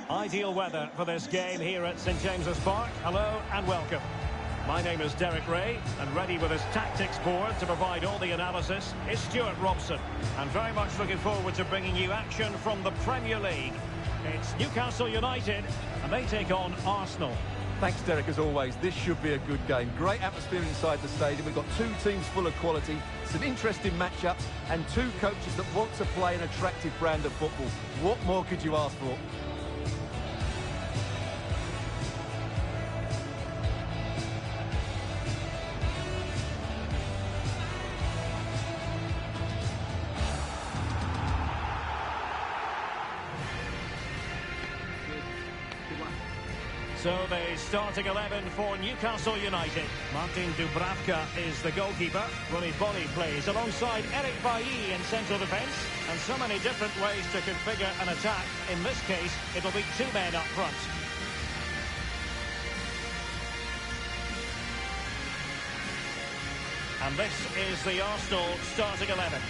Ideal weather for this game here at St James's Park. Hello and welcome. My name is Derek Ray, and ready with his tactics board to provide all the analysis is Stuart Robson. And very much looking forward to bringing you action from the Premier League. It's Newcastle United, and they take on Arsenal. Thanks, Derek, as always. This should be a good game. Great atmosphere inside the stadium. We've got two teams full of quality, some interesting matchups, and two coaches that want to play an attractive brand of football. What more could you ask for? So the starting 11 for Newcastle United. Martin Dubravka is the goalkeeper. Ronnie Bonney plays alongside Eric Bailly in central defence. And so many different ways to configure an attack. In this case, it'll be two men up front. And this is the Arsenal starting 11.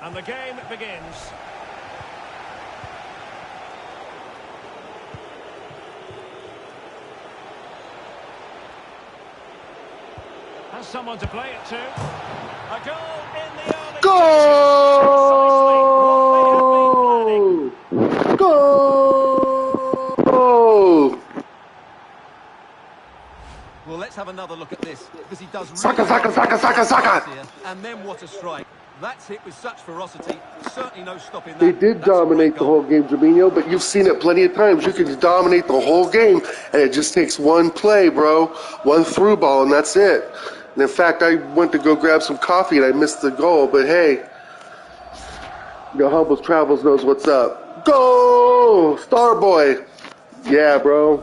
And the game begins. Has someone to play it to. A goal in the early Goal! Goal! Well, let's have another look at this, because he does really Saka! And then what a strike. That's hit with such ferocity. Certainly no stopping that. They did dominate the whole game, Juminho, but you've seen it plenty of times. You can dominate the whole game, and it just takes one play, bro. One through ball, and that's it. And in fact, I went to go grab some coffee, and I missed the goal. But hey, Humble Travels knows what's up. Go! Starboy! Yeah, bro.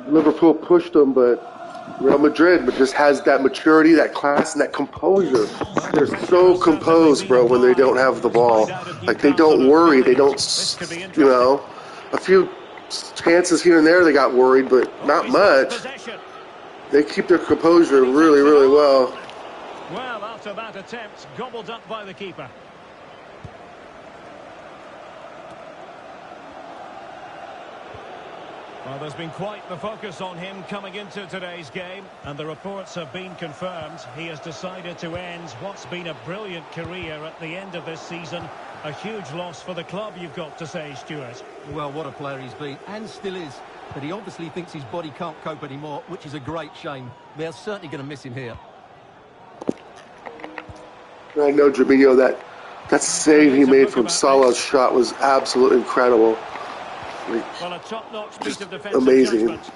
Liverpool pushed them, but Real Madrid just has that maturity, that class, and that composure. They're so composed, bro, when they don't have the ball. Like, they don't worry. They don't, you know, a few chances here and there they got worried, but not much. They keep their composure really, really well. Well, after that attempt, gobbled up by the keeper. Well, there's been quite the focus on him coming into today's game, and the reports have been confirmed. He has decided to end what's been a brilliant career at the end of this season. A huge loss for the club, you've got to say, Stuart. Well, what a player he's been, and still is. But he obviously thinks his body can't cope anymore, which is a great shame. They're certainly going to miss him here. I know, Juminho, that save he made from Salah's shot was absolutely incredible. Well, a top-notch piece of defensive amazing. judgment.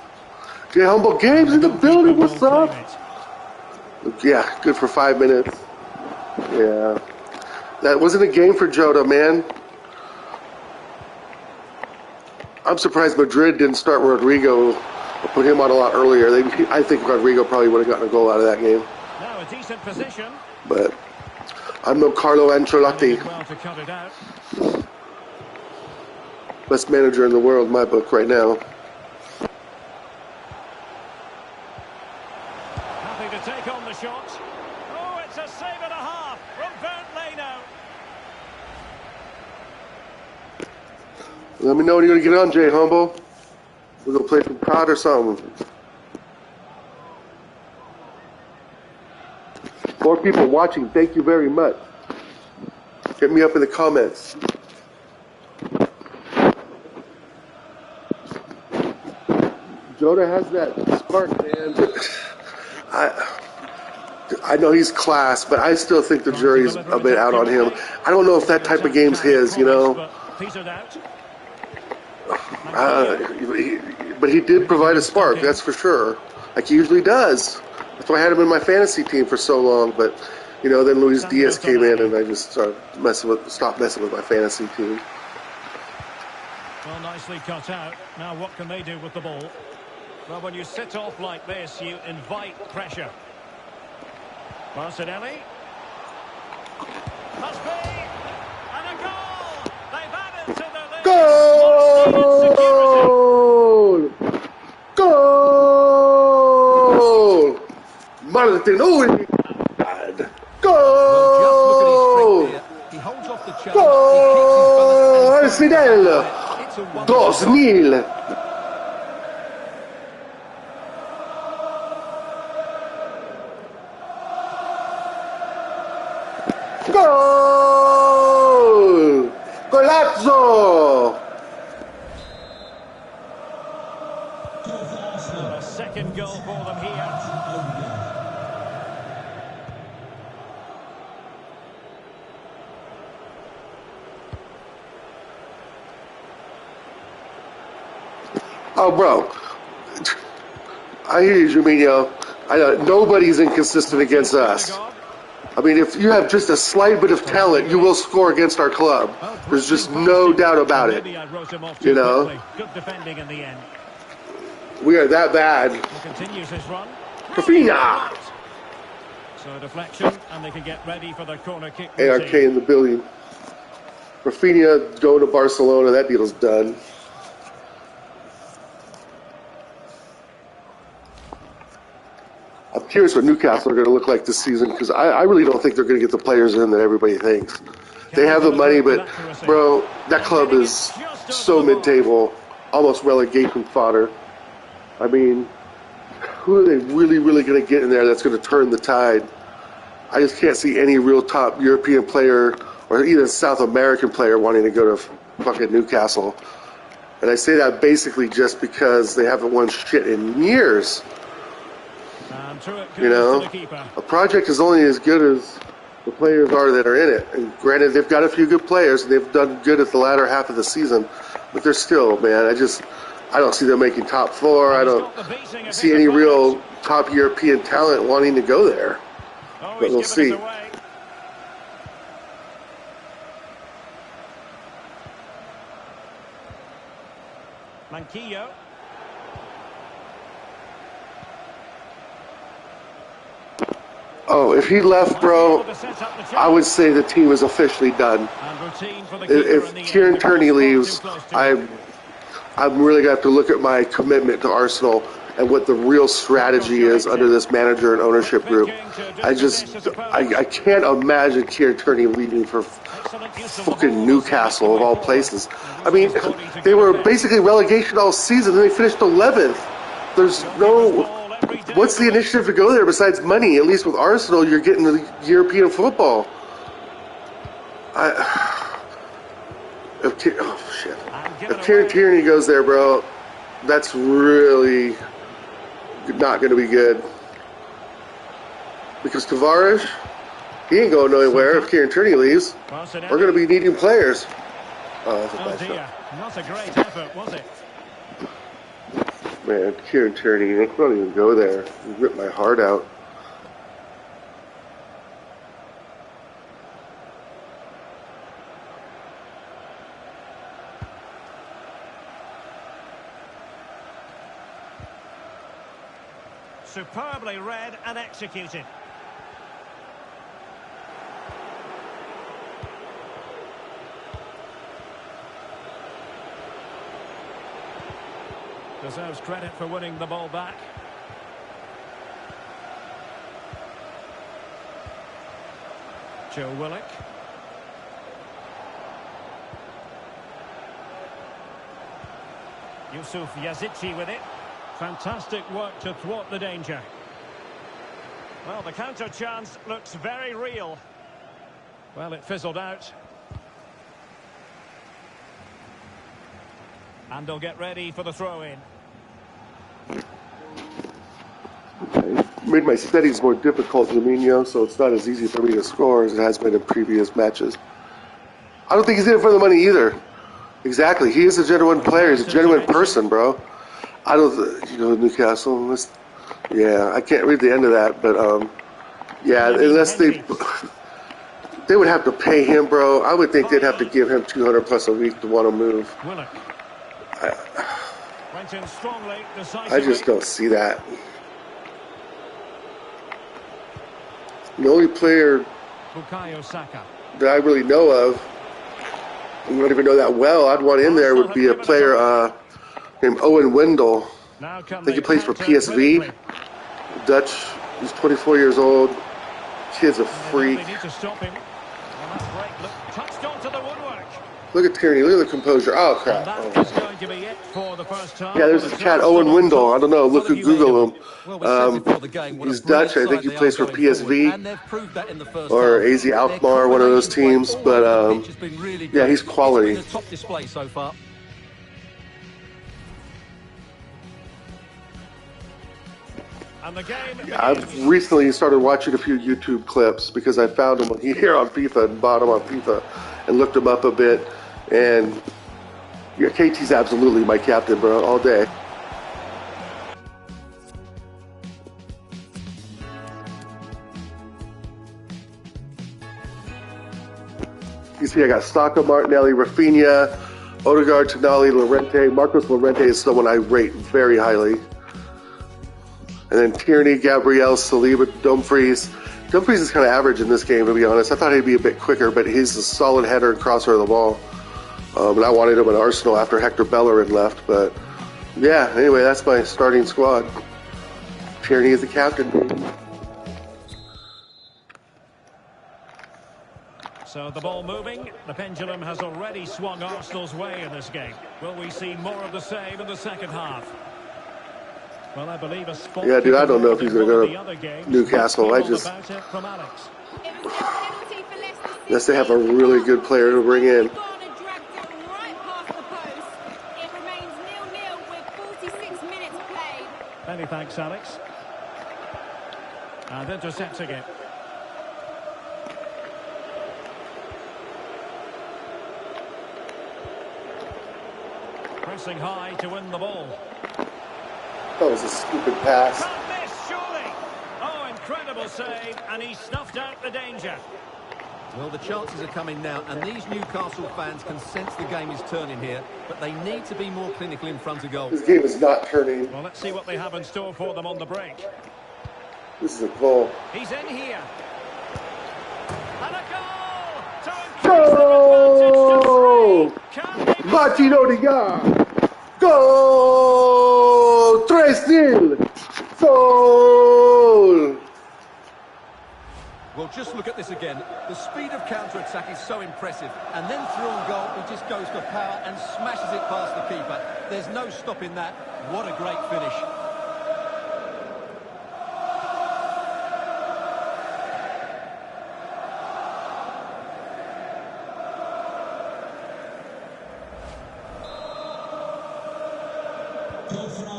Jay Humble Games in the building. What's up? Yeah, good for 5 minutes. Yeah. That wasn't a game for Jota, man. I'm surprised Madrid didn't start Rodrigo or put him on a lot earlier. I think Rodrigo probably would have gotten a goal out of that game. Now a decent position. But I'm no Carlo Ancelotti. Well to cut it out. Best manager in the world in my book right now. Happy to take on the shot. Oh, it's a save and a half from Bernd Leno. Let me know when you're going to get on, Jay Humble. We're going to play some COD or something. 4 people watching. Thank you very much. Hit me up in the comments. Jota has that spark, man. I know he's class, but I still think the jury's a bit out on him. I don't know if that type of game's his, you know. But he did provide a spark, that's for sure. Like he usually does. That's why I had him in my fantasy team for so long. But, you know, then Luis Diaz came in and I just stopped messing with my fantasy team. Well, nicely cut out. Now what can they do with the ball? Well, when you sit off like this, you invite pressure. Martinelli. Must be. And a goal! They've added to the lead. Goal! Goal! Martinelli! Goal! He holds off the charge. Goal! Arsenal! 2000! Goal! Golazzo! A second goal for them here. Oh, bro. I hear you, Juminho. I know nobody's inconsistent against us. I mean, if you have just a slight bit of talent, you will score against our club. There's just no doubt about it. You know? Good defending in the end. We are that bad. He continues his run. Rafinha! So a deflection, and they can get ready for the corner kick. ARK in the building. Rafinha going to Barcelona. That deal's done. I'm curious what Newcastle are going to look like this season because I really don't think they're going to get the players in that everybody thinks. They have the money, but, bro, that club is so mid-table, almost relegation fodder. I mean, who are they really going to get in there that's going to turn the tide? I just can't see any real top European player or even South American player wanting to go to fucking Newcastle. And I say that basically just because they haven't won shit in years. You know, a project is only as good as the players are that are in it. And granted, they've got a few good players, and they've done good at the latter half of the season. But they're still, man, I don't see them making top four. I don't see any real top European talent wanting to go there. But we'll see. Manquillo. Oh, if he left, bro, I would say the team is officially done. If Kieran Tierney leaves, I'm really going to have to look at my commitment to Arsenal and what the real strategy is under this manager and ownership group. I can't imagine Kieran Tierney leaving for fucking Newcastle of all places. I mean, they were basically relegation all season and they finished 11th. There's no... What's the initiative to go there besides money? At least with Arsenal, you're getting the European football. If Kieran Tierney goes there, bro, that's really not going to be good. Because Tavares, he ain't going nowhere if Kieran Tierney leaves. We're going to be needing players. Oh, that's a bad shot. Not a great effort, was it? Man, Kieran Tierney, I don't even go there. You ripped my heart out. Superbly read and executed. Deserves credit for winning the ball back. Joe Willock. Yusuf Yazici with it. Fantastic work to thwart the danger. Well, the counter chance looks very real. Well, it fizzled out. And they'll get ready for the throw-in. Okay. Made my settings more difficult, Juminho, so it's not as easy for me to score as it has been in previous matches. I don't think he's in it for the money either. Exactly. He is a genuine player. He's a genuine person, bro. I don't, Newcastle, Yeah, I can't read the end of that, but yeah, unless they would have to pay him, bro. I would think they'd have to give him 200 plus a week to want to move. Went in strongly, I just don't see that. The only player that I really know of, you don't even know that well, I'd want in there would be a player named Owen Wendell. I think he plays for PSV. Dutch. He's 24 years old. Kid's a freak. Look at Tierney. Look at the composure. Oh, crap. Oh. Yeah, there's this cat, Owen Wendell. I don't know. Look who Google him. He's Dutch. I think he plays for PSV or AZ Alkmaar, one of those teams. But, yeah, he's quality. Yeah, I've recently started watching a few YouTube clips because I found them here on FIFA and bought them on FIFA and looked them up a bit. And yeah, KT's absolutely my captain, bro, all day. You see, I got Saka, Martinelli, Rafinha, Odegaard, Tonali, Llorente. Marcos Llorente is someone I rate very highly. And then Tierney, Gabriel, Saliba, Dumfries. Dumfries is kind of average in this game, to be honest. I thought he'd be a bit quicker, but he's a solid header and crosser of the ball. And I wanted him at Arsenal after Hector Bellerin left. But, yeah, anyway, that's my starting squad. Tierney is the captain. So the ball moving. The pendulum has already swung Arsenal's way in this game. Will we see more of the same in the second half? Well, I believe a spot. Yeah, dude, I don't know if he's going to go to Newcastle. Unless they have a really good player to bring in. Many thanks, Alex. And intercepting it. Pressing high to win the ball. That was a stupid pass. Can't miss, surely. Oh, incredible save, and he snuffed out the danger. Well, the chances are coming now, and these Newcastle fans can sense the game is turning here, but they need to be more clinical in front of goal. This game is not turning. Well, let's see what they have in store for them on the break. This is a goal. He's in here. And a goal! Goal! Martin Odegaard! Goal! 3-0! Goal! Well, just look at this again. The speed of counter-attack is so impressive. And then through on goal, he just goes for power and smashes it past the keeper. There's no stopping that. What a great finish.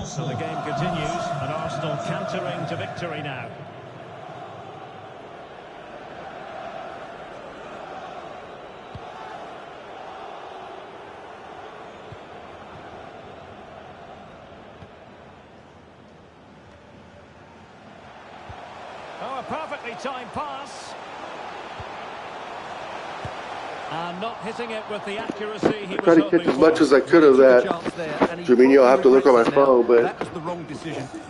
So the game continues, and Arsenal cantering to victory now. Oh, a perfectly timed pass. And not hitting it with the accuracy he was tried to catch as much as I could of that. Firmino, I'll have to look on my phone, but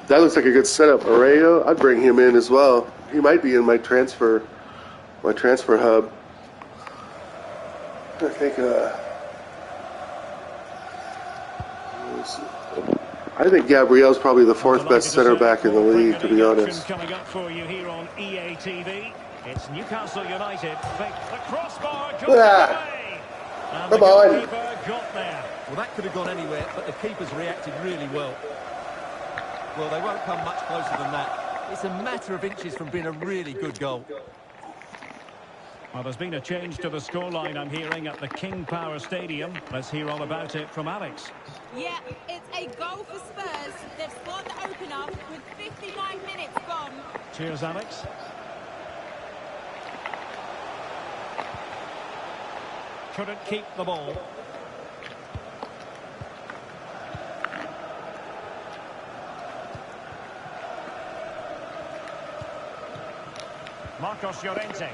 that looks like a good setup. Arroyo, I'd bring him in as well. He might be in my transfer hub. I think Gabriel's probably the fourth best center back in the league, to be honest. Coming up for you here on EA TV. It's Newcastle United. The crossbar got away. And come on. Got there. Well, that could have gone anywhere, but the keeper's reacted really well. Well, they won't come much closer than that. It's a matter of inches from being a really good goal. Well, there's been a change to the scoreline, I'm hearing, at the King Power Stadium. Let's hear all about it from Alex. Yeah, it's a goal for Spurs. They've scored the opener with 59 minutes gone. Cheers, Alex. Couldn't keep the ball. Marcos Llorente.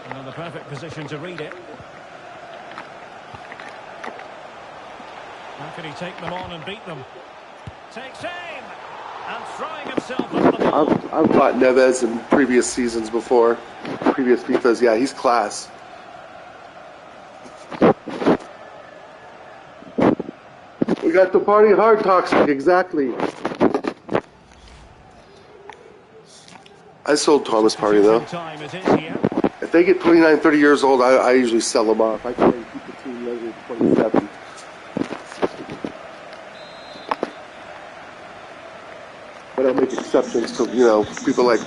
And in the perfect position to read it. How can he take them on and beat them? Takes aim! And throwing himself at the ball. I've bought Neves in previous seasons before. Previous FIFAs, yeah, he's class. We got the party hard toxic, exactly. I sold Thomas Party though. If they get 29, 30 years old, I usually sell them off. I can't keep the team younger than 27. But I'll make exceptions to, you know, people like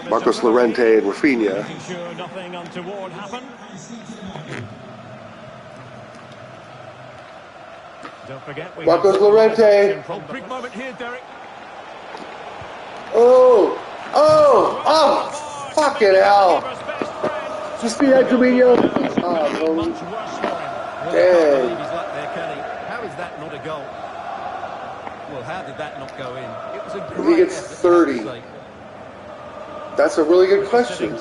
Marcos Llorente and Rafinha. Sure nothing untoward happened. Don't forget we Marcos Llorente. Big moment here, Derek. Oh, fucking hell. Did you see that, Juminho? Oh, dang. He's like there, Kenny. How is that not a goal? Well, how did that not go in? It was a great He gets 30. That's a really good question.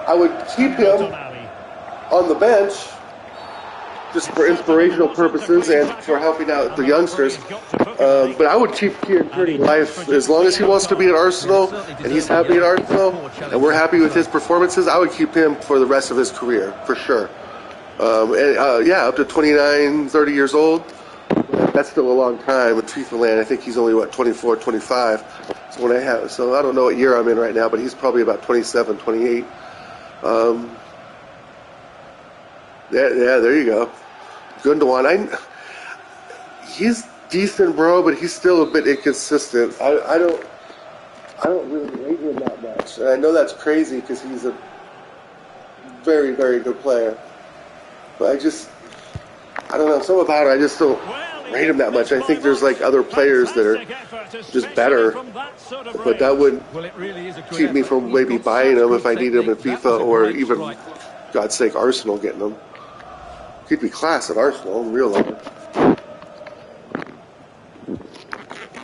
I would keep him on the bench just for inspirational purposes and for helping out the youngsters. But I would keep Kieran Tierney life as long as he wants to be at Arsenal and he's happy at Arsenal and we're happy with his performances. I would keep him for the rest of his career, for sure. Yeah, up to 29, 30 years old. That's still a long time. With FIFA Land, I think he's only, what, 24, 25. So I don't know what year I'm in right now, but he's probably about 27, 28. Yeah, there you go. Gundogan, he's decent, bro, but he's still a bit inconsistent. I don't really rate him that much. And I know that's crazy because he's a very, very good player. But I don't know, something about it, I just don't rate him that much. I think there's like other players that are just better. But that would keep me from maybe buying him if I need him in FIFA or even, God's sake, Arsenal getting him. He'd be class at Arsenal in real life.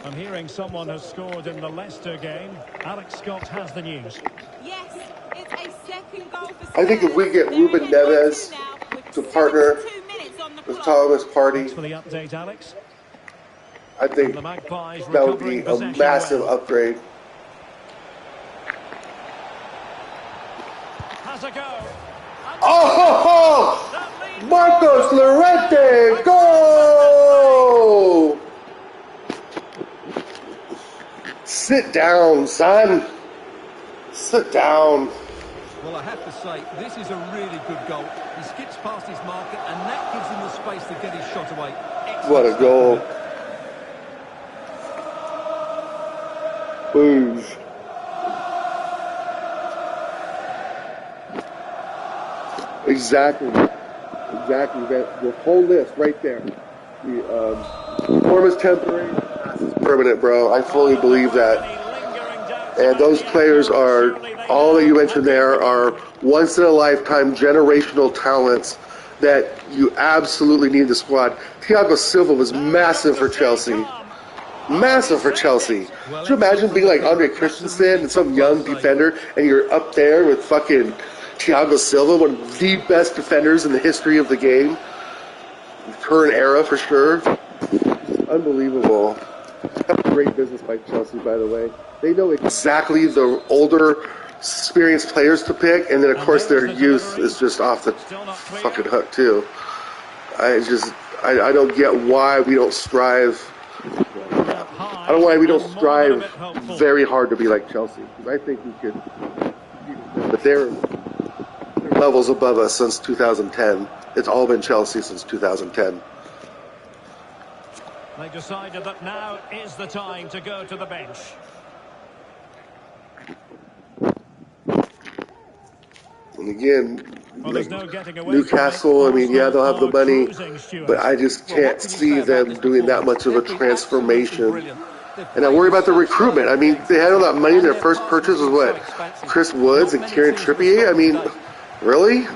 I'm hearing someone has scored in the Leicester game. Alex Scott has the news. Yes, it's a second goal for Spurs. I think if we get Ruben Neves to partner with Thomas Partey, Thanks for the update, Alex. I think that would be a massive upgrade. Has a go. Oh! Marcos Llorente! Go! Sit down, son. Sit down. Well, I have to say, this is a really good goal. He skips past his marker, and that gives him the space to get his shot away. Excellent. What a goal. Boom. Exactly. The whole list right there. The form is temporary, pass is permanent, bro. I fully believe that. And those players are, all that you mentioned there, are once-in-a-lifetime generational talents that you absolutely need in the squad. Thiago Silva was massive for Chelsea. Massive for Chelsea. Could you imagine being like Andre Christensen and some young defender, and you're up there with fucking Thiago Silva, one of the best defenders in the history of the game. Current era, for sure. Unbelievable. That's great business by Chelsea, by the way. They know exactly the older, experienced players to pick, and then, of course, their youth is just off the fucking hook, too. I don't get why we don't strive. I don't know why we don't strive very hard to be like Chelsea. Because I think we could. But they're levels above us since 2010. It's all been Chelsea since 2010. They decided that now is the time to go to the bench. And again, Well, like no getting away Newcastle, I mean, yeah, they'll have the money, but I just can't see them doing that much of a transformation. And I worry about the recruitment. I mean, they had all that money. Their first purchase was what? Chris Woods and Kieran Trippier? I mean, really?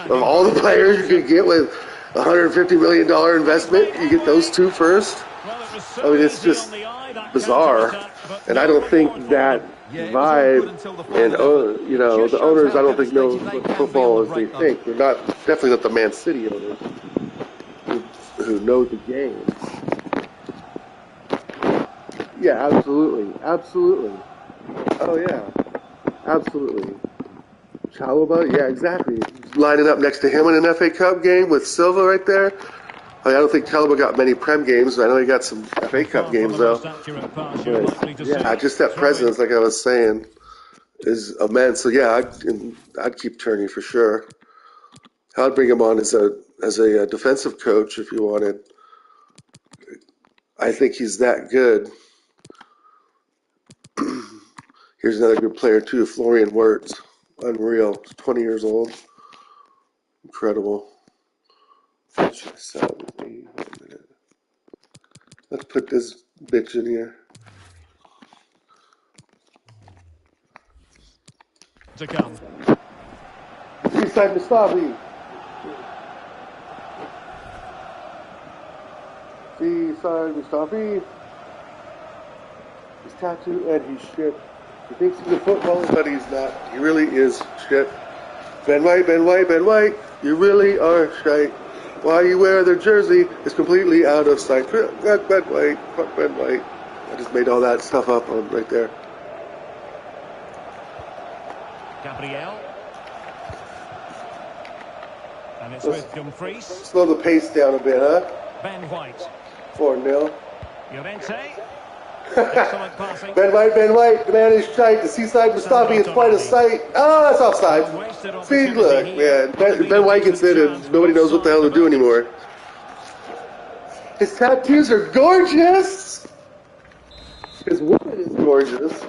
Of all the players you could get with a $150 million investment, you get those two first? I mean, it's just bizarre. And I don't think that vibe, and the owners, I don't think know what football is they think. They're not, definitely not the Man City owners who know the game. Yeah, absolutely. Oh yeah, absolutely. Chalobah, yeah, exactly. Lining up next to him in an FA Cup game with Silva right there. I don't think Chalobah got many Prem games. I know he got some FA Cup games though. But, yeah, just that presence, like I was saying, is immense. So yeah, I'd keep Turney for sure. I'd bring him on as a defensive coach if you wanted. I think he's that good. Here's another good player too, Florian Wirtz. Unreal. 20 years old. Incredible. Let's put this bitch in here. To come. Seaside Mustafi. Seaside Mustafi. He's tattooed and he's shit. He thinks he's a footballer, but he's not. He really is shit. Ben White, you really are shite. Why you wear their jersey is completely out of sight. Fuck Ben White. I just made all that stuff up right there. Gabriel. And it's with Dumfries. Slow the pace down a bit, huh? Ben White. 4-0. Llorente. Excellent passing. Ben White, the man is shite. The Seaside Mustafi is quite a sight. That's offside. See, look, man. Ben White gets in and nobody knows what the hell to do anymore. His tattoos are gorgeous. His woman is gorgeous.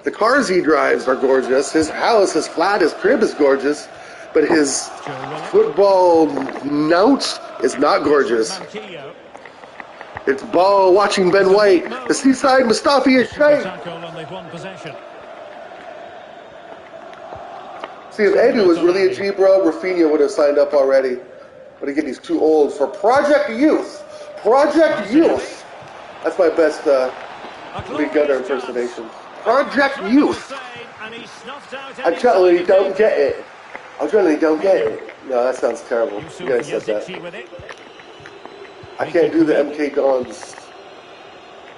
The cars he drives are gorgeous. His house, his flat, his crib is gorgeous. But his football nout is not gorgeous. It's ball watching Ben White. The Seaside Mustafi is shite. See, if Edu was really a G bro, Rafinha would have signed up already. But again, he's too old for Project Youth. Project Youth. That's my best Lee Gunner impersonation. Project Youth. I generally don't get it. No, that sounds terrible. You guys said that. I can't do the MK Dons.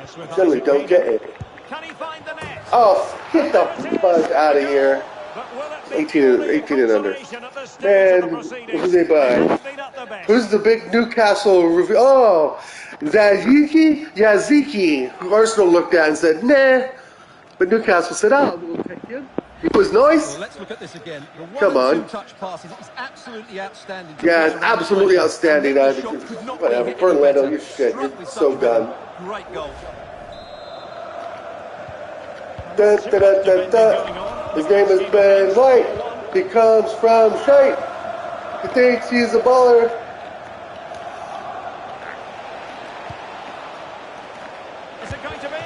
I generally don't get it. Oh, get the fudge out of here. 18 and under. Man, who they buy? Who's the big Newcastle review? Oh, Yaziki, who Arsenal looked at and said, nah. But Newcastle said, we'll take you. It was nice. Well, let's look at this again. Come on. Touch passes is absolutely outstanding. Yeah, it's absolutely outstanding. Whatever. Fernando, you're shit. You're so done. Great goal. His name is Ben White. He comes from shite. He thinks he's a baller. Is it going to be?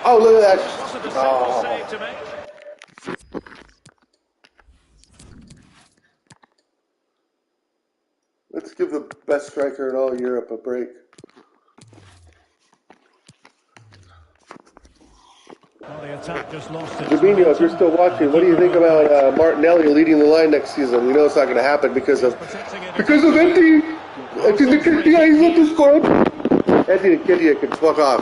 Oh, look at that. Save to make. Let's give the best striker in all Europe a break. Well, the attack just lost it. Jabinho, if you're still watching, what do you think about Martinelli leading the line next season? You know it's not going to happen because of Anthony. Anthony Nketiah, he's not the score. Anthony Nketiah can fuck off.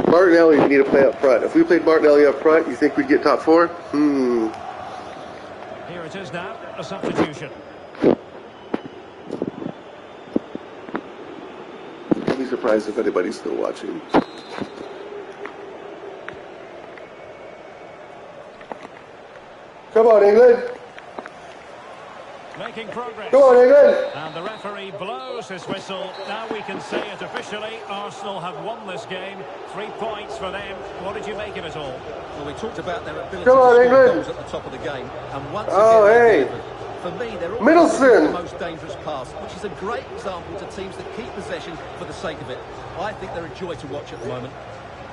Martinelli, you need to play up front. If we played Martinelli up front, you think we'd get top 4? Here it is now, a substitution. I'd be surprised if anybody's still watching. Come on, England. Making progress. Come on, England. And the referee blows his whistle. Now we can say it officially. Arsenal have won this game. 3 points for them. What did you make of it all? Well, we talked about their ability Come on, to score England. goals at the top of the game. And once Oh, again, hey. they delivered. For me, they're always Middleton. the most dangerous pass, which is a great example to teams that keep possession for the sake of it. I think they're a joy to watch at the moment.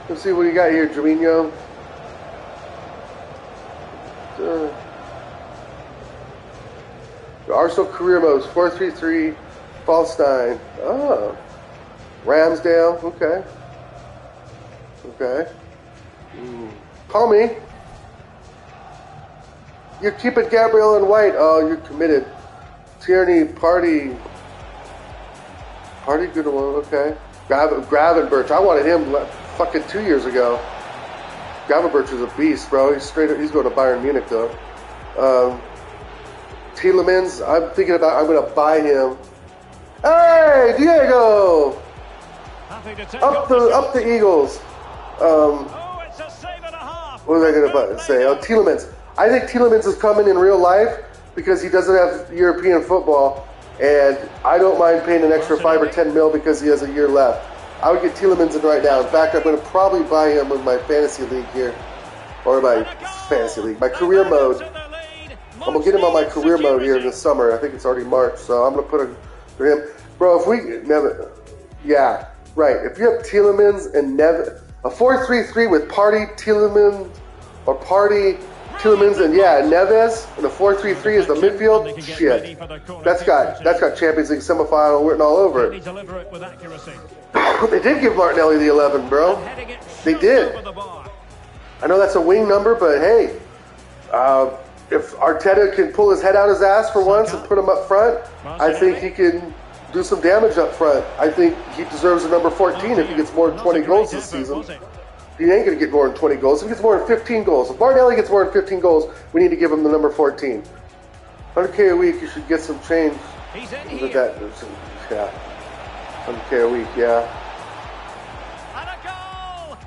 Let's see what you got here, Jabinho. The Arsenal career modes 4-3-3, Fallstein. Oh, Ramsdale. Okay. Okay. Call me. You're keeping Gabriel and White. Oh, you're committed. Tierney, Party, good one. Okay. Gravenberch. I wanted him fucking 2 years ago. Gravenberch is a beast, bro. He's straight up. He's going to Bayern Munich though. Tielemans. I'm thinking about. I'm going to buy him. Hey, Diego. Happy to take Up the Eagles. It's a save and a half. What was I going to say? Oh, Tielemans. I think Tielemans is coming in real life because he doesn't have European football, and I don't mind paying an extra 5 or 10 mil because he has a year left. I would get Tielemans in right now. In fact, I'm going to probably buy him with my fantasy league here, or my fantasy league, my career mode. I'm going to get him on my career mode here in the summer. I think it's already March, so I'm going to put him for him. Bro, if we yeah, right. If you have Tielemans and Neves, a 4-3-3 with Party, Tielemans, or Party, Tielemans, and Neves, and a 4-3-3 is the midfield. Shit, that's got Champions League semifinal written all over it. They did give Martinelli the 11, bro. They did. I know that's a wing number, but hey, if Arteta can pull his head out his ass for once and put him up front, I think he can do some damage up front. I think he deserves a number 14 if he gets more than 20 goals this season. He ain't going to get more than 20 goals. If he gets more than 15 goals. If Martinelli gets more than 15 goals, we need to give him the number 14. 100K a week, you should get some change with that. Yeah. 100K a week, yeah.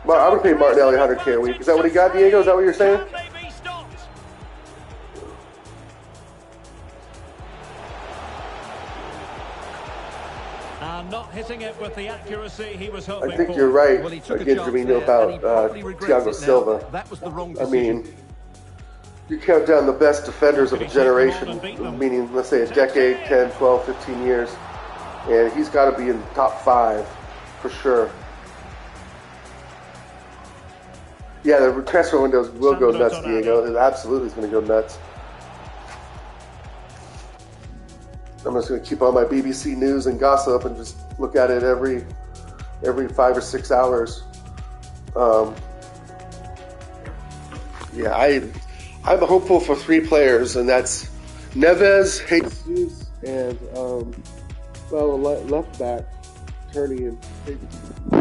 Well, I would pay Martinelli 100K a week. Is that what he got, Diego? Is that what you're saying? Not hitting it with the accuracy he was hoping for. I think you're right, against Firmino about Thiago Silva. That was the wrong I decision. mean, you count down the best defenders of a generation, meaning, let's say, a decade, 10, 12, 15 years, and he's got to be in the top 5 for sure. Yeah, the transfer windows will go nuts, Diego. It absolutely is going to go nuts. I'm just going to keep on my BBC News and gossip and just look at it every 5 or 6 hours. I'm hopeful for 3 players, and that's Neves, Jesus, and left back, Turney, and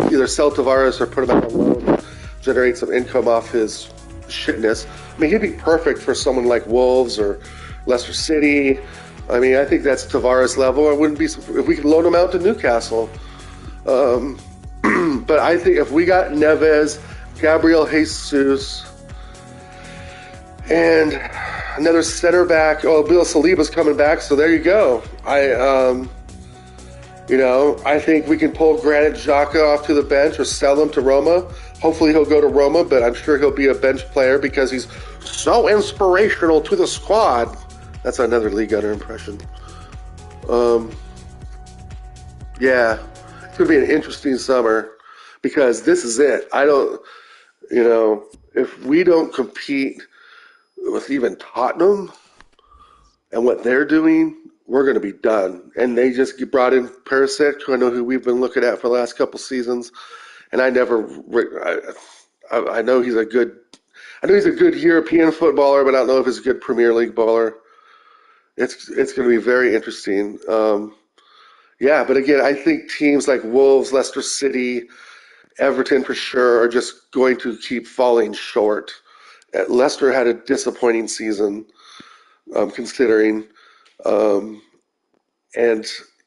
either sell Tavares or put him out on loan, generate some income off his shitness. I mean, he'd be perfect for someone like Wolves or Leicester City. I mean, I think that's Tavares level. I wouldn't be if we could loan him out to Newcastle. But I think if we got Neves, Gabriel Jesus, and another center back. Oh, Bill Saliba's coming back, so there you go. I think we can pull Granit Xhaka off to the bench or sell him to Roma. Hopefully he'll go to Roma, but I'm sure he'll be a bench player because he's so inspirational to the squad. That's another League Gunner impression. Yeah, it's going to be an interesting summer because this is it. If we don't compete with even Tottenham and what they're doing, we're going to be done. And they just brought in Perisic, who I know who we've been looking at for the last couple seasons. And I know he's a good European footballer, but I don't know if he's a good Premier League baller. It's going to be very interesting. But again, I think teams like Wolves, Leicester City, Everton for sure are just going to keep falling short. Leicester had a disappointing season, considering. And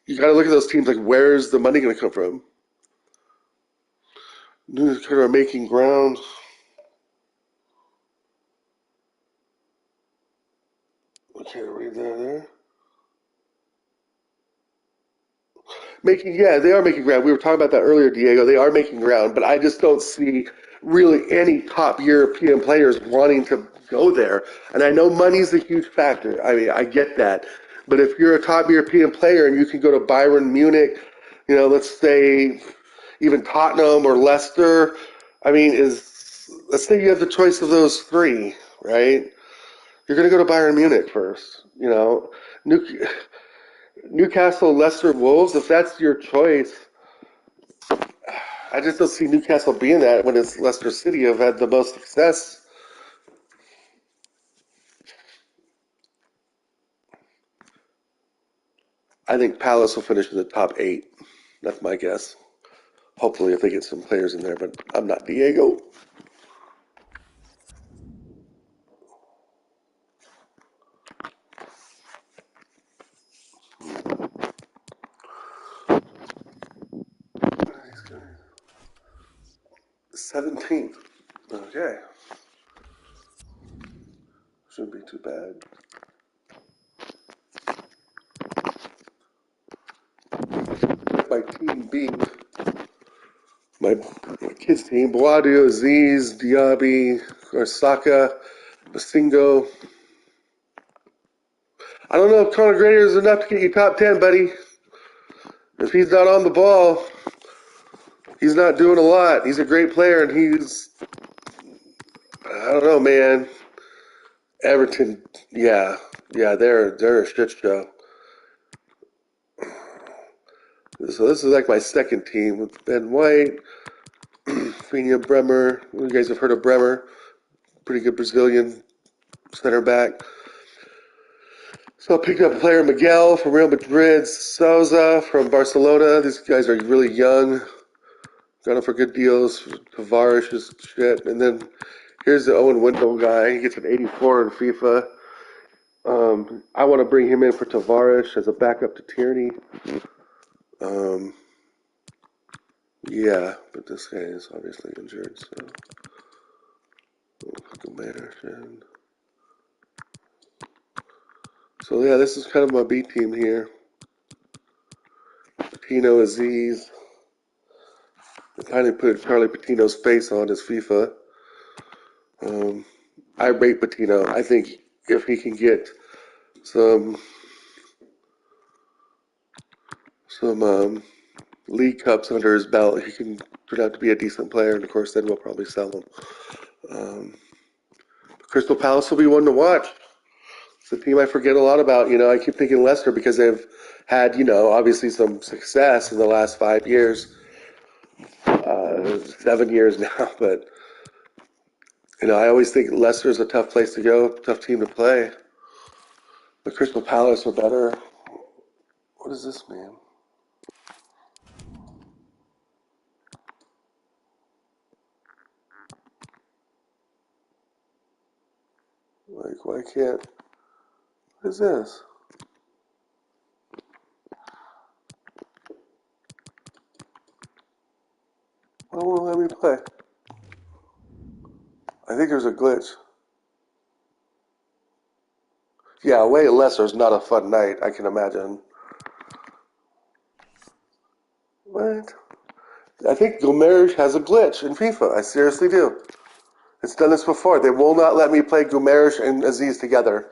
you got to look at those teams like, where's the money going to come from? Newcastle are making ground. I can't read that there. They are making ground. We were talking about that earlier, Diego. They are making ground, but I just don't see really any top European players wanting to go there. And I know money's a huge factor. I mean, I get that. But if you're a top European player and you can go to Bayern Munich, let's say even Tottenham or Leicester, I mean, let's say you have the choice of those 3, right? You're going to go to Bayern Munich first, Newcastle, Leicester, Wolves, if that's your choice, I just don't see Newcastle being that when it's Leicester City have had the most success. I think Palace will finish in the top 8. That's my guess. Hopefully, if they get some players in there, but I'm not Diego. Nice, guys. 17th. Okay. Shouldn't be too bad. My team beat my kids' team. Boadu, Aziz, Diaby, Arsaka, Basingo. I don't know if Conor Gradyer is enough to get you top 10, buddy. If he's not on the ball, he's not doing a lot. He's a great player, and I don't know, man. Everton, yeah, they're a shit show. So this is like my second team with Ben White, Fina Bremer. You guys have heard of Bremer. Pretty good Brazilian center back. So I picked up a player, Miguel from Real Madrid, Souza from Barcelona. These guys are really young. Got them for good deals. Tavares is shit. And then here's the Owen Wendell guy. He gets an 84 in FIFA. I want to bring him in for Tavares as a backup to Tierney. Yeah, but this guy is obviously injured, so So yeah, this is kind of my B team here. Patino, Aziz. I finally put Charlie Patino's face on his FIFA. I rate Patino. I think if he can get some league cups under his belt, he can turn out to be a decent player, and of course then we'll probably sell him. Crystal Palace will be one to watch. It's a team I forget a lot about. I keep thinking Leicester because they've had, obviously some success in the last 5 years, 7 years now. But, I always think Leicester is a tough place to go, tough team to play. But Crystal Palace are better. What is this, man? Like, why can't... What is this? Why won't it let me play? I think there's a glitch. Yeah, away at Leicester is not a fun night, I can imagine. What? I think Gomes has a glitch in FIFA. I seriously do. It's done this before. They will not let me play Gomes and Aziz together.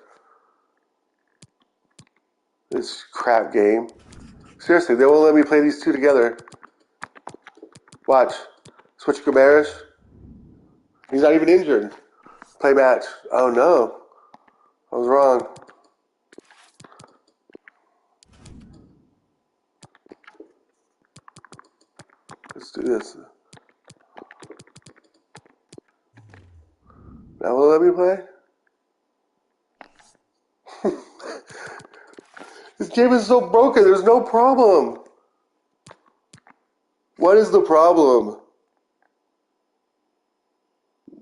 This crap game. Seriously, they won't let me play these two together. Watch. Switch Gomes. He's not even injured. Play match. Oh no. I was wrong. Let's do this. Now will let me play? This game is so broken. There's no problem. What is the problem?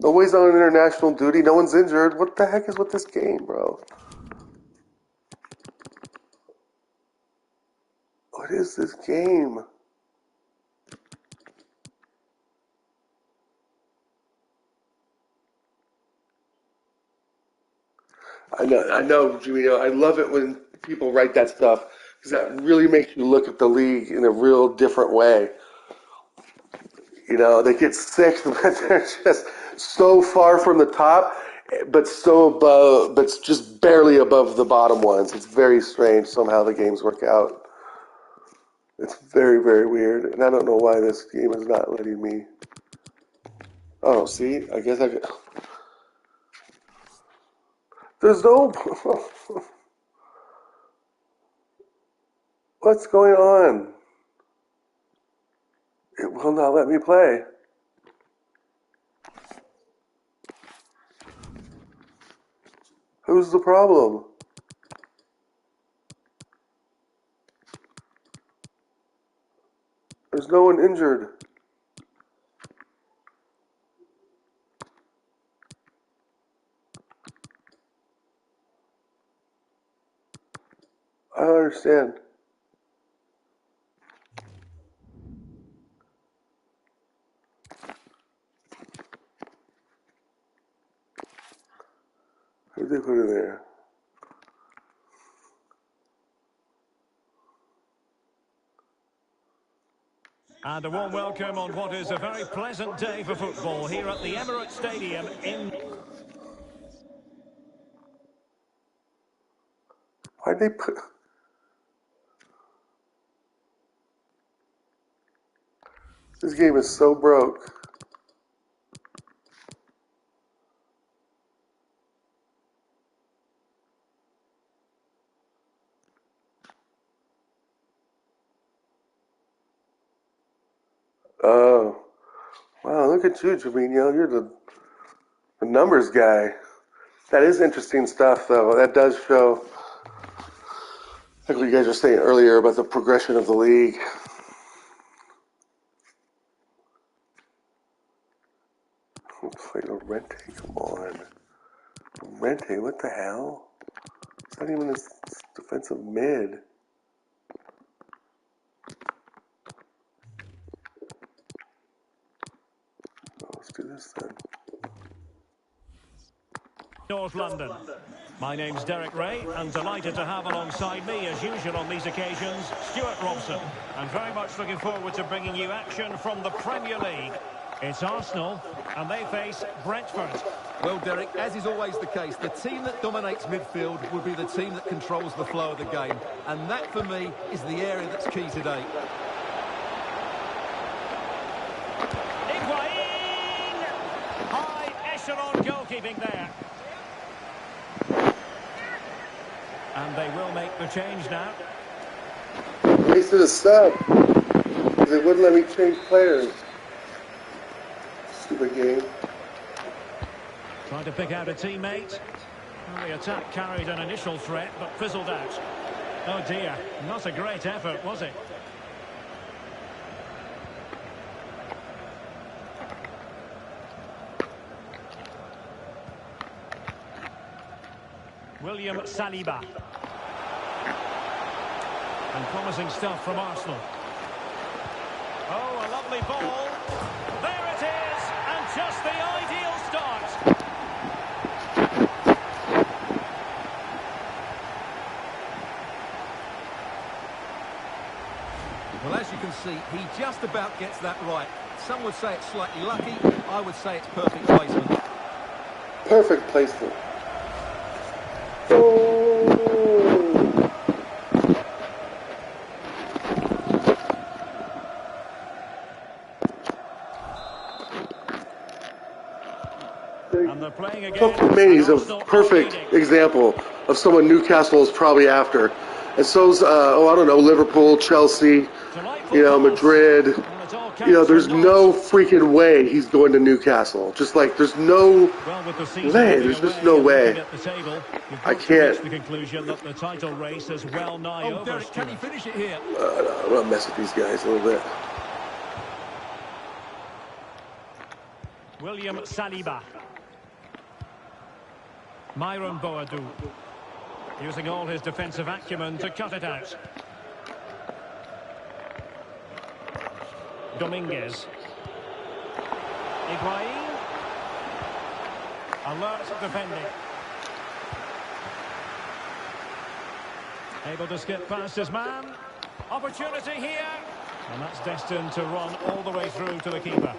Nobody's on international duty. No one's injured. What the heck is with this game, bro? What is this game? I know, Jimmy. I love it when people write that stuff because that really makes you look at the league in a real different way. They get sixth, but they're just so far from the top, but so above, but just barely above the bottom ones. It's very strange somehow the games work out. It's very, very weird, and I don't know why this game is not letting me. Oh, see, I guess I could. There's no. What's going on? It will not let me play. Who's the problem? There's no one injured. I don't understand. Who did they put in there? And a warm welcome on what is a very pleasant day for football here at the Emirates Stadium in... Why'd they put... This game is so broke. Oh. Wow, look at you, Jimino. You're the numbers guy. That is interesting stuff, though. That does show, like what you guys were saying earlier about the progression of the league. Play Lorente, come on. Lorente, what the hell? It's not even his defensive mid. Let's do this then. North London. My name's Derek Ray, and delighted to have alongside me, as usual on these occasions, Stuart Robson. And very much looking forward to bringing you action from the Premier League. It's Arsenal, and they face Brentford. Well, Derek, as is always the case, the team that dominates midfield will be the team that controls the flow of the game. And that, for me, is the area that's key today. High echelon goalkeeping there. And they will make the change now. Wasted a sub. Because they wouldn't let me change players. Stupid game. Trying to pick out a teammate. Well, the attack carried an initial threat, but fizzled out. Oh dear, not a great effort, was it? William Saliba. And promising stuff from Arsenal. Oh, a lovely ball. There it is, and just the ideal start. Well, as you can see, he just about gets that right. Some would say it's slightly lucky. I would say it's perfect placement. Perfect placement. Oh. And they're playing again. He's a perfect example of someone Newcastle is probably after. And so's, I don't know, Liverpool, Chelsea, Madrid. There's no freaking way he's going to Newcastle. Just like, there's no way. There's just no way. I can't. The conclusion that the title race is well nigh over. Derek, can he finish it here? I'm going to mess with these guys a little bit. William Saliba. Myron Boadu. Using all his defensive acumen to cut it out. Dominguez. Higuain. Alert defending. Able to skip past his man. Opportunity here. And that's destined to run all the way through to the keeper.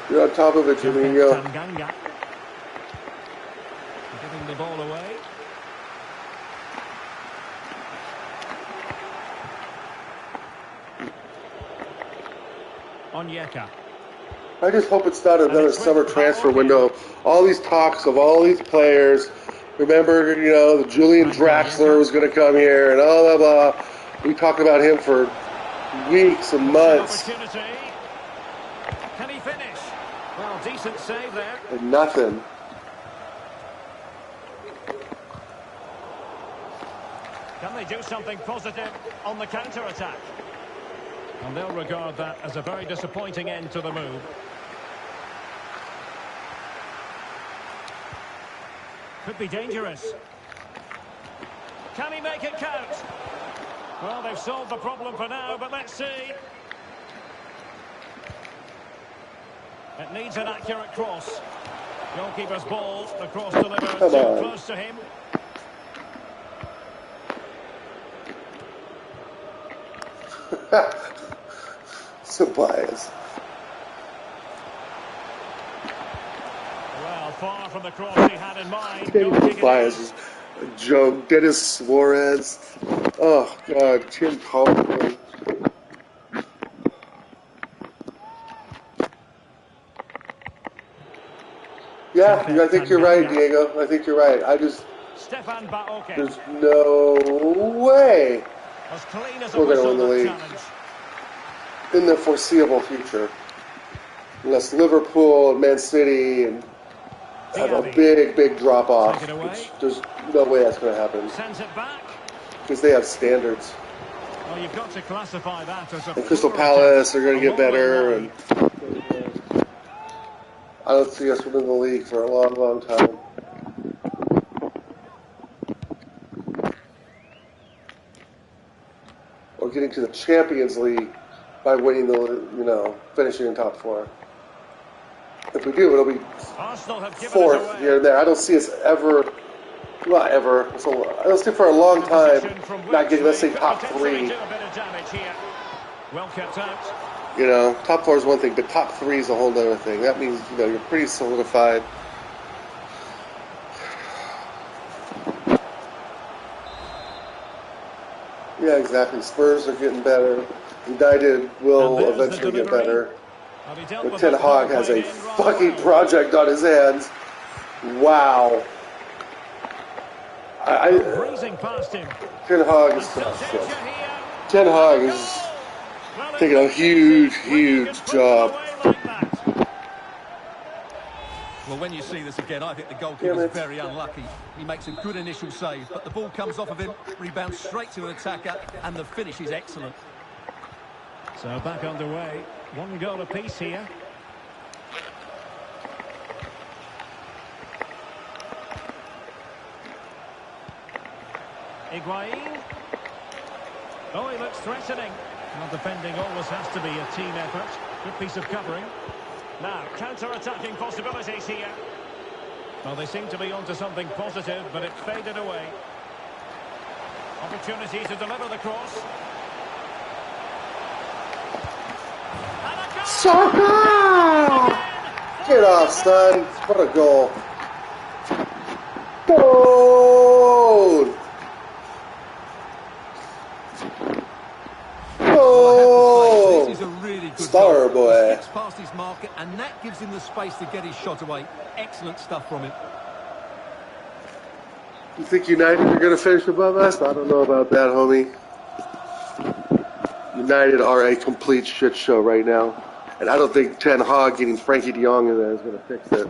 You're on top of it, Jimino. Giving the ball away. Onyeka. I just hope it's not another summer transfer window. All these talks of all these players Remember, you know, the Julian Draxler was going to come here and blah, blah, blah. We talked about him for weeks and months. Can he finish? Well, decent save there. And nothing. Can they do something positive on the counter-attack? And they'll regard that as a very disappointing end to the move. Could be dangerous. Can he make it count? Well, they've solved the problem for now, but let's see. It needs an accurate cross. Goalkeeper's ball, the cross delivered too close to him. So biased. Well, far from the cross he had in mind. Bias is a joke. Dennis Suarez. Oh, God. Tim Collins. Yeah, I think you're right, Diego. I think you're right. There's no way we're going to win the league in the foreseeable future. Unless Liverpool and Man City and have a big drop off. Which there's no way that's going to happen. Because they have standards. Well, you've got to classify that as a and Crystal Palace are going to get better. And I don't see us winning the league for a long time. Or getting to the Champions League by winning the, finishing in top 4. If we do, it'll be 4th here and there. I don't see us ever, not ever, I don't see for a long time not getting, let's say, top 3. Well kept out. Top 4 is one thing, but top 3 is a whole other thing. That means, you're pretty solidified. Yeah, exactly. Spurs are getting better. United will eventually get better. But Ten Hag has a fucking project on his hands. Wow. Ten Hag is tough. Ten Hag is taking a huge job. Well, when you see this again, I think the goalkeeper is very unlucky. He makes a good initial save, but the ball comes off of him, rebounds straight to an attacker, and the finish is excellent. So back underway. 1 goal apiece here. Higuain. Oh, he looks threatening. Well, defending always has to be a team effort. Good piece of covering. Now, counter-attacking possibilities here. Well, they seem to be onto something positive, but it faded away. Opportunity to deliver the cross. Soccer! Get off, son. What a goal. Goal! Goal! This is a really good Star goal. boy. He gets past his marker, and that gives him the space to get his shot away. Excellent stuff from him. You think United are going to finish above us? I don't know about that, homie. United are a complete shit show right now. And I don't think Ten Hag getting Frankie de Jong in there is going to fix it.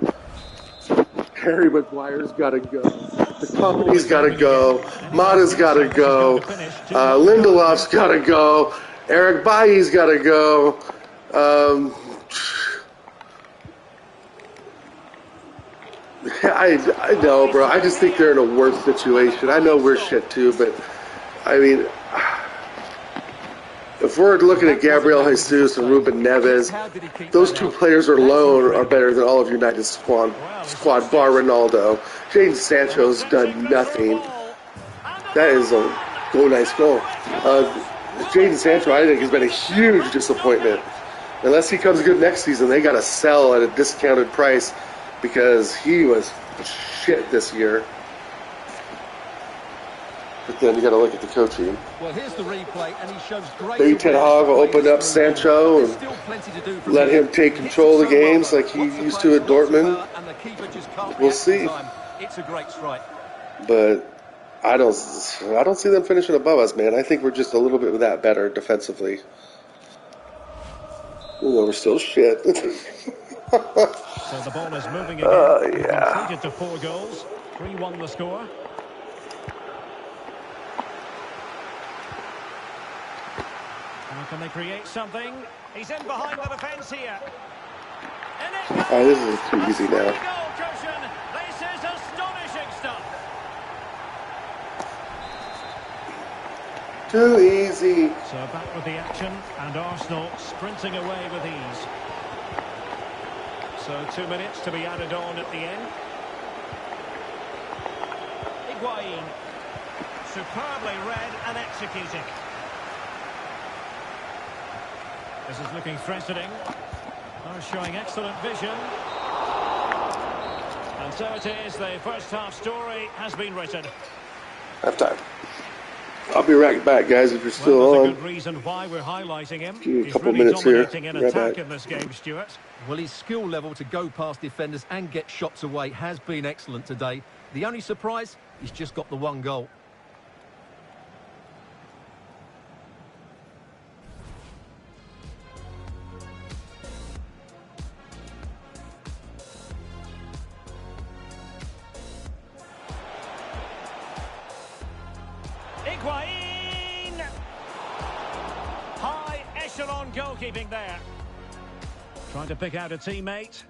Harry Maguire's got to go. The company's got to go. Mata's got to go. Lindelof's got to go. Eric Bailly's got to go. I know, bro. I just think they're in a worse situation. I know we're shit too, but I mean, if we're looking at Gabriel Jesus and Ruben Neves, those two players alone are better than all of United's squad bar Ronaldo. Jadon Sancho's done nothing. That is a nice goal. Jadon Sancho, I think, has been a huge disappointment. Unless he comes good next season, they got to sell at a discounted price because he was shit this year. But then you got to look at the coaching. Well, here's the replay, and he shows great. Maybe Ten Hag will open up Sancho and let him take control of the games like he used to at Dortmund. We'll see. It's a great strike. but I don't see them finishing above us, man. I think we're just a little bit that better defensively. Even though we're still shit. So the ball is moving again. Yeah. Conceded to 4 goals. 3-1 the score. How can they create something? He's in behind the defence here. And it goes. Oh, this is too easy now. Goal cushion. This is astonishing stuff. Too easy. So back with the action, and Arsenal sprinting away with ease. So 2 minutes to be added on at the end. Higuain. Superbly read and executed. This is looking threatening. Oh, showing excellent vision. And so it is, the first half story has been written. Half time. I'll be right back, guys, if you're still Well, on. there's a good reason why we're highlighting him. Give me a He's couple really minutes here. dominating in Right attack back. in this game, Stuart. Well, his skill level to go past defenders and get shots away has been excellent today. The only surprise, he's just got the 1 goal. Higuain! High echelon goalkeeping there. Trying to pick out a teammate.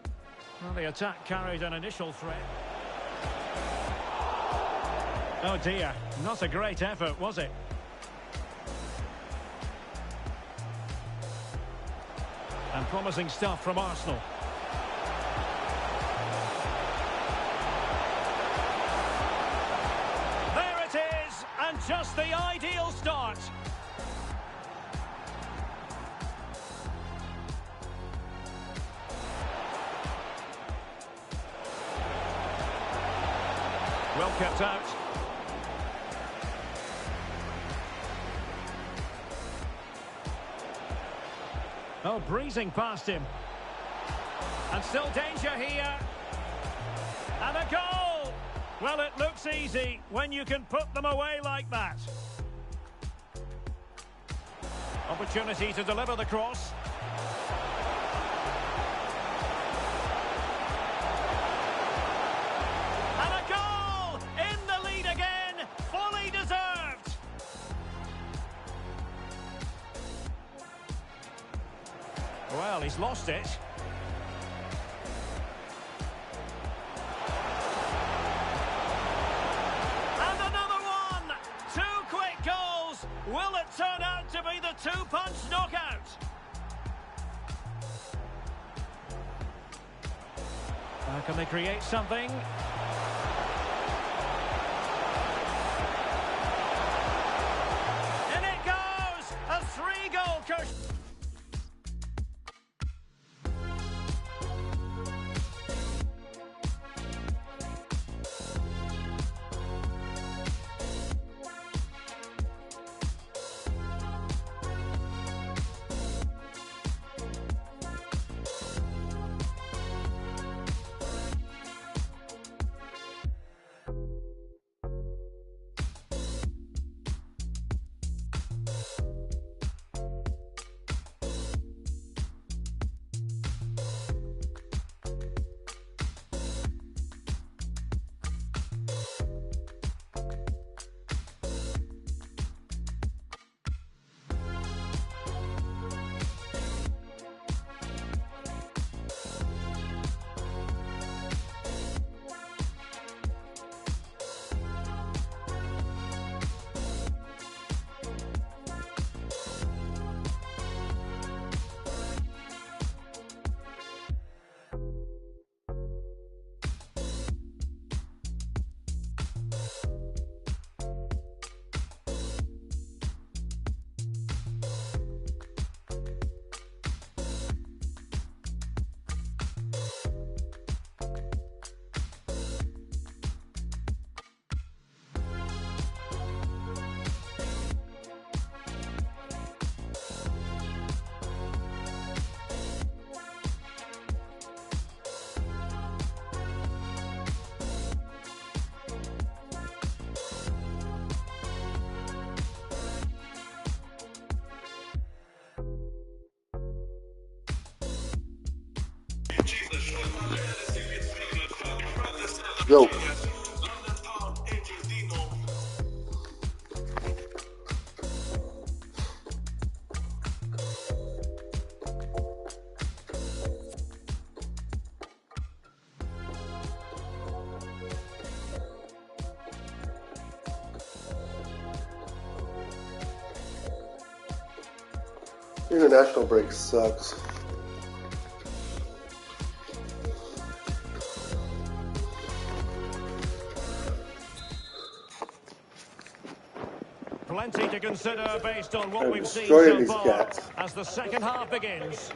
Well, the attack carried an initial threat. Oh dear, not a great effort, was it? And promising stuff from Arsenal. There it is, and just the ideal start. Well kept out. Oh, breezing past him. And still danger here. And a goal! Well, it looks easy when you can put them away like that. Opportunity to deliver the cross. And a goal! In the lead again, fully deserved. Well, he's lost it. And another one! 2 quick goals! Will it turn out to be the 2-punch knockout? How can they create something? And it goes! A 3-goal cushion. Yo. International break sucks. Plenty to consider based on what I'm we've seen destroying so these far cats. as the second half begins.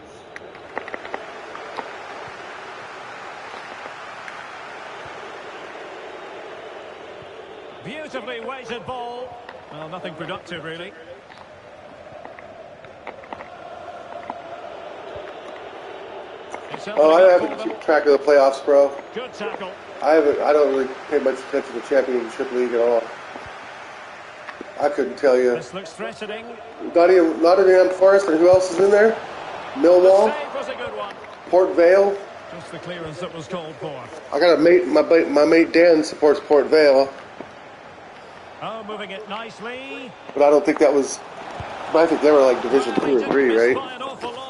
Beautifully weighted ball. Well, nothing productive, really. Oh, I haven't kept track of the playoffs, bro. Good tackle. I don't really pay much attention to the Championship League at all. I couldn't tell you. This looks threatening. Nottingham Forest, and who else is in there? The Millwall, save was a good one. Port Vale. Just the clearance that was called for. I got a mate. My mate Dan supports Port Vale, Oh, moving it nicely. but I don't think that was. I think they were like Division 2 or 3, right? By an awful lot.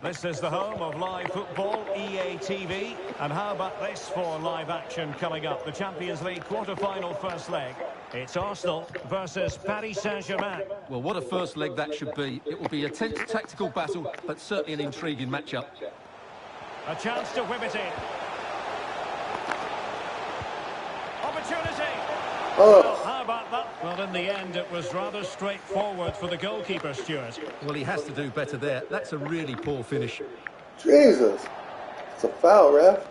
This is the home of live football, EA TV. And how about this for live action coming up? The Champions League quarter-final first leg. It's Arsenal versus Paris Saint-Germain. Well, what a first leg that should be. It will be a tense tactical battle, but certainly an intriguing matchup. A chance to whip it in. Opportunity. Well, how about that? Well, in the end, it was rather straightforward for the goalkeeper, Stuart. Well, he has to do better there. That's a really poor finish. Jesus, it's a foul, ref.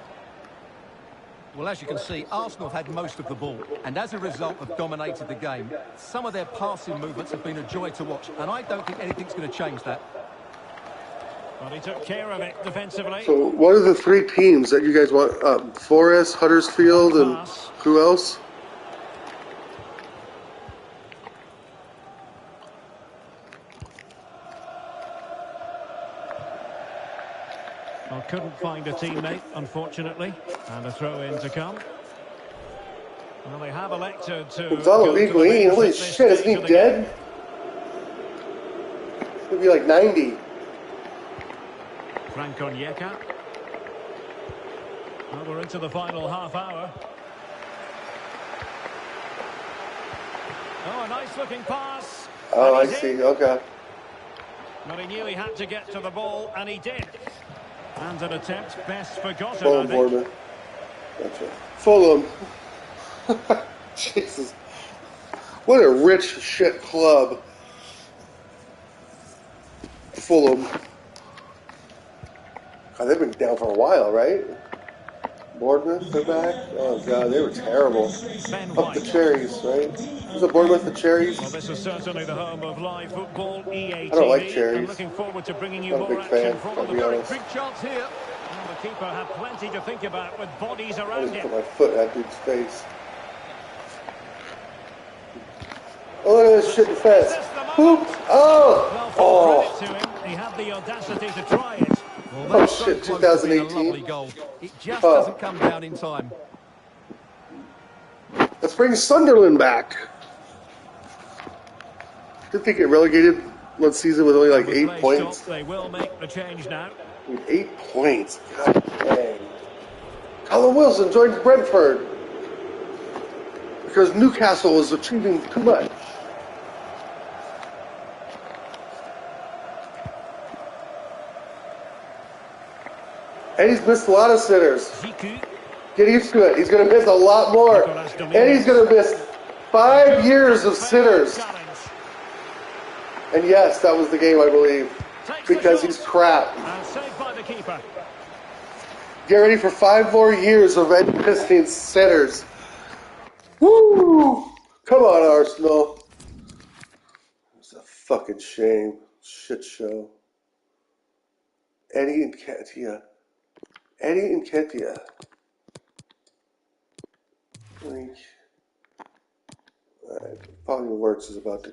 Well, as you can see, Arsenal have had most of the ball, and as a result have dominated the game. Some of their passing movements have been a joy to watch, and I don't think anything's going to change that. Well, he took care of it defensively. So, what are the three teams that you guys want? Forest, Huddersfield, and who else? Well, couldn't find a teammate, unfortunately. And a throw-in to come. Well, they have elected to... Gonzalo Higuain, holy shit, isn't he dead? He'll be like 90. Frank Onyeka. Well, we're into the final half hour. Oh, a nice-looking pass. Oh, I see, okay. But he knew he had to get to the ball, and he did. And an attempt best forgotten, Fulham, Bournemouth. Gotcha. Fulham. Jesus. What a rich shit club. Fulham. God, they've been down for a while, right? Bournemouth, they're back. Oh, God, they were terrible. Up the Cherries, right? Was it Bournemouth, the Cherries? Well, this is certainly the home of live football, EA TV. I don't like Cherries. I'm looking forward to bringing you Not a more big action fan, from I'll the be very honest. big chance here. Well, the keeper had plenty to think about with bodies I around just him. put my foot in that dude's face. Oh, look at this shit defense. Is this the moment? Boop. Oh! Well, full Oh! credit to him. He had the audacity to try it. Well, Oh, that's so shit, close to being a 2018. lovely goal. It just Oh. doesn't come down in time. Let's bring Sunderland back. Did they get relegated one season with only like With 8 play points? stopped, they will make the change now. 8 points. God dang. Callum Wilson joins Brentford because Newcastle is achieving too much. And he's missed a lot of sitters. Ziku. Get used to it. He's going to miss a lot more. And he's going to miss 5 years of sitters. Challenge. And yes, that was the game, I believe. Takes the Because shot. he's crap. And saved by the keeper. Get ready for 5 more years of missing sitters. Woo! Come on, Arsenal. It's a fucking shame. Shit show. Eddie and Ketia. Eddie and Ketia. Like, Bobby Wirtz is about to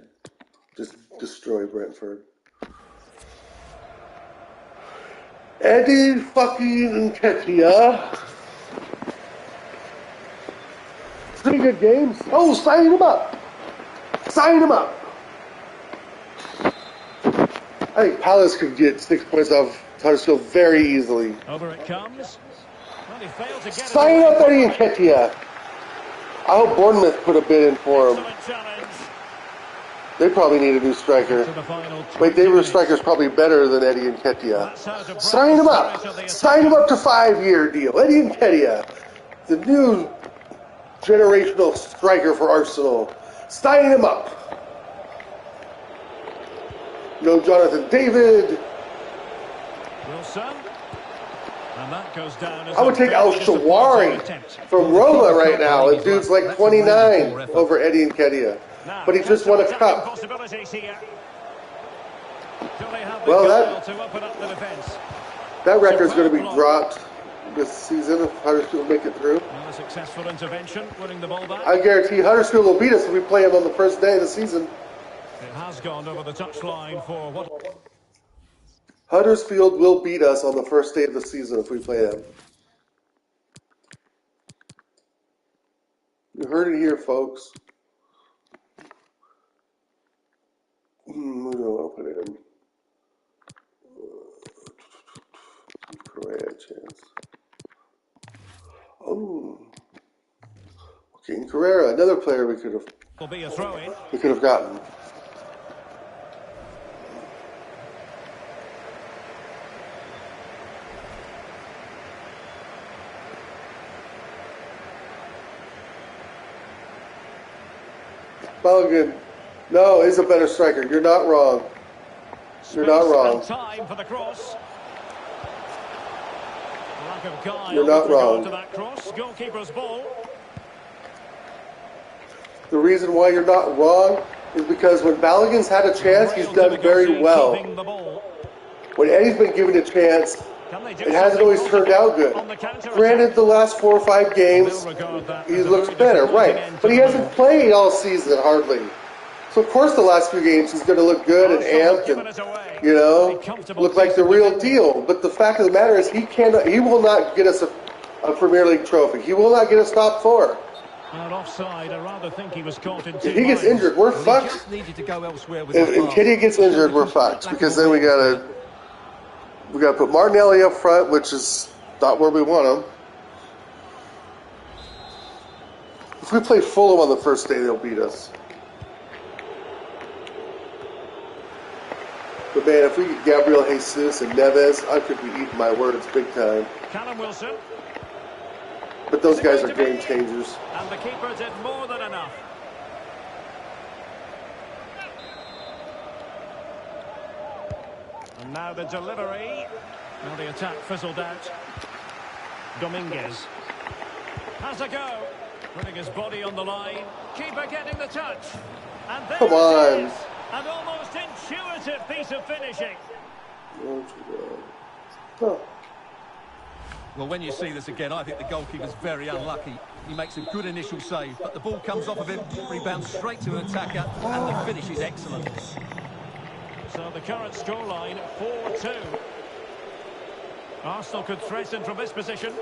just destroy Brentford. Eddie fucking Nketiah. 3 good games. Oh, sign him up. Sign him up. I think Palace could get 6 points off Huddersfield very easily. Over it comes. Well, he failed to get Sign up Eddie Nketiah. I hope Bournemouth put a bid in for him. They probably need a new striker. Wait, their striker's probably better than Eddie Nketiah. Sign him up. Sign him up to 5-year deal. Eddie Nketiah, the new generational striker for Arsenal. Sign him up. No Jonathan David. Wilson. And that goes down as I would take Al Shawari from Roma right now. And dude's like 29 over Eddie Nketiah. But he just won a cup. Well, that record's going to be dropped this season if Huddersfield make it through. A successful intervention, winning the ball back. I guarantee Huddersfield will beat us if we play them on the first day of the season. It has gone over the touchline for what? Huddersfield will beat us on the first day of the season if we play them. You heard it here, folks. Who do I want to put in? Correa chance. Oh, okay. And Carrera, another player we could have gotten. Balogun, no, he's a better striker. You're not wrong. You're not wrong. Time for the cross. Lack of guile. You're not wrong. To that cross. Goalkeeper's ball. The reason why you're not wrong is because when Balogun's had a chance, he's done very well. When Eddie's been given a chance, it hasn't always turned out good. Granted, the last 4 or 5 games, he looks better, right? But he hasn't played all season, hardly. So, of course, the last few games, he's going to look good and amped and, you know, look like the real deal. But the fact of the matter is he will not get us a Premier League trophy. He will not get us top 4. Offside, I rather think he was caught in If he gets injured, we're fucked. If Nketiah gets injured, we're fucked. Because then we gotta put Martinelli up front, which is not where we want him. If we play Fulham on the first day, they'll beat us. But man, if we get Gabriel Jesus and Neves, I could be eating my words big time. Callum Wilson. But those guys are game changers. And the keeper did more than enough. And now the delivery. Well, the attack fizzled out. Dominguez has a go. Putting his body on the line. Keeper getting the touch. And there Come on. it is. An almost intuitive piece of finishing. Oh. Well, when you see this again, I think the goalkeeper's very unlucky. He makes a good initial save, but the ball comes off of him, rebounds straight to an attacker, and the finish is excellent. So the current scoreline, 4-2. Arsenal could threaten from this position.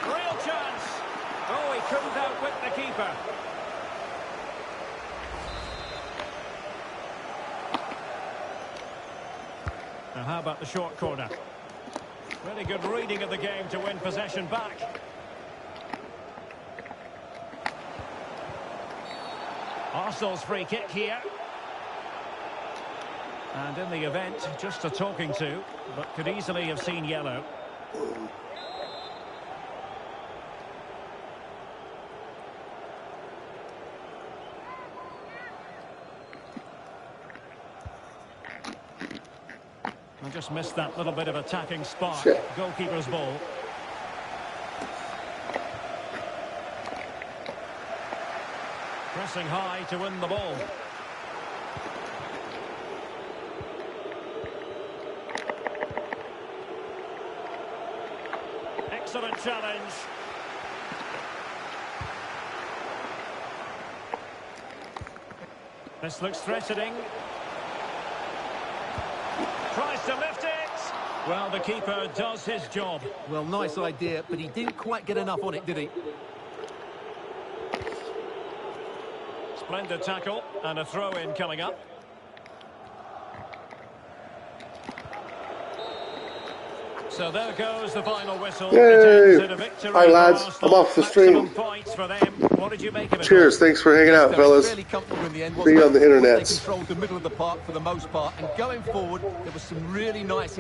Real chance. Oh, he couldn't outwit the keeper. Now, how about the short corner? Really good reading of the game to win possession back. Arsenal's free kick here. And in the event, just a talking to, but could easily have seen yellow. We just missed that little bit of attacking spark. Shit. Goalkeeper's ball. Pressing high to win the ball. Excellent challenge. This looks threatening. Tries to lift it. Well, the keeper does his job. Well, nice idea, but he didn't quite get enough on it, did he? Splendid tackle and a throw-in coming up. So there goes the final whistle. Yay! It ends in a victory. Hi, lads. I'm off the stream. Maximum points for them. What did you make of it? Cheers. Thanks for hanging out, fellas. Fairly comfortable in the end, See you on the They internet. controlled the middle of the park for the most part, and going forward, there was some really nice